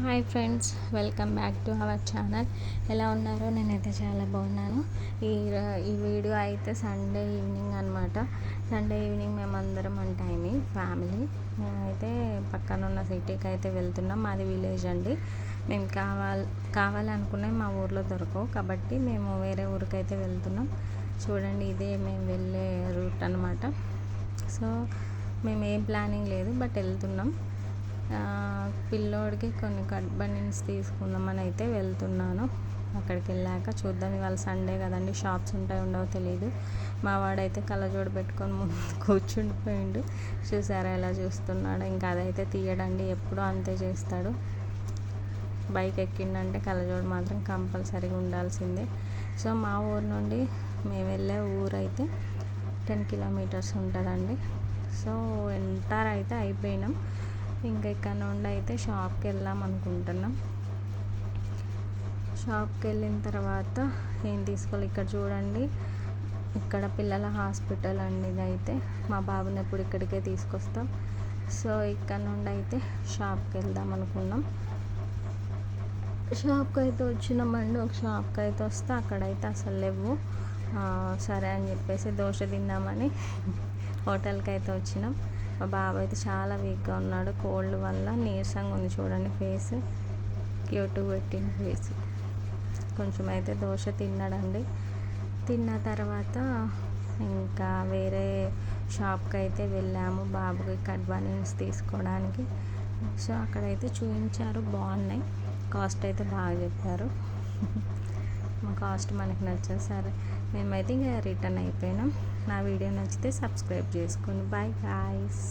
Hi friends, welcome back to our channel. ఎలా ఉన్నారో? నేనైతే చాలా బాగున్నాను. ఈ వీడియో అయితే సండే ఈవినింగ్ అనమాట. సండే ఈవినింగ్ మేమందరం టైమి ఫ్యామిలీ మేమైతే పక్కన ఉన్న సిటీకి అయితే వెళ్తున్నాం. మాది విలేజ్ అండి. మేము కావాలనుకునే మా ఊర్లో దొరకవు కాబట్టి మేము వేరే ఊరికైతే వెళ్తున్నాం. చూడండి, ఇదే మేము వెళ్ళే రూట్ అనమాట. సో మేము ఏం ప్లానింగ్ లేదు, బట్ వెళ్తున్నాం. పిల్లోడికి కొన్ని కట్ బనీన్స్ తీసుకుందామని అయితే వెళ్తున్నాను. అక్కడికి వెళ్ళాక చూద్దాం. ఇవాళ సండే కదండి, షాప్స్ ఉంటాయి ఉండవో తెలియదు. మా వాడైతే కళ్ళజోడు పెట్టుకొని ముందు కూర్చుండిపోయిండు. చూసారా ఎలా చూస్తున్నాడు? ఇంకా అదైతే తీయడండి, ఎప్పుడూ అంతే చేస్తాడు. బైక్ ఎక్కిండంటే కళ్ళజోడు మాత్రం కంపల్సరీగా ఉండాల్సిందే. సో మా ఊరు నుండి మేము వెళ్ళే ఊరైతే 10 కిలోమీటర్స్ ఉంటుందండి. సో ఎంటర్ అయితే అయిపోయినాం. ఇంకా ఇక్కడ నుండి అయితే షాప్కి వెళ్దాం అనుకుంటున్నాం. షాప్కి వెళ్ళిన తర్వాత ఏం తీసుకోవాలి, ఇక్కడ చూడండి, ఇక్కడ పిల్లల హాస్పిటల్ అండి. ఇది అయితే మా బాబుని ఎప్పుడు ఇక్కడికే తీసుకొస్తాం. సో ఇక్కడ నుండి అయితే షాప్కి వెళ్దాం అనుకున్నాం. షాప్కి అయితే వచ్చినామండి. ఒక షాప్కి అయితే వస్తే అక్కడైతే అసలు లేవు. సరే అని చెప్పేసి దోశ తిందామని హోటల్కి అయితే వచ్చినాం. మా బాబు అయితే చాలా వీక్గా ఉన్నాడు, కోల్డ్ వల్ల నీరసంగా ఉంది. చూడండి ఫేస్, క్యూట్ పెట్టిన ఫేస్. కొంచెం అయితే దోశ తిన్నాడండి. తిన్న తర్వాత ఇంకా వేరే షాప్కి అయితే వెళ్ళాము బాబుకి కట్ బనీన్స్ తీసుకోవడానికి. సో అక్కడైతే చూపించారు, బాగున్నాయి. కాస్ట్ అయితే బాగా చెప్పారు. మా కాస్ట్ మనకి నచ్చదు. సరే మేమైతే ఇంకా రిటర్న్ అయిపోయినాం. నా వీడియో నచ్చితే సబ్స్క్రైబ్ చేసుకోండి. Bye guys.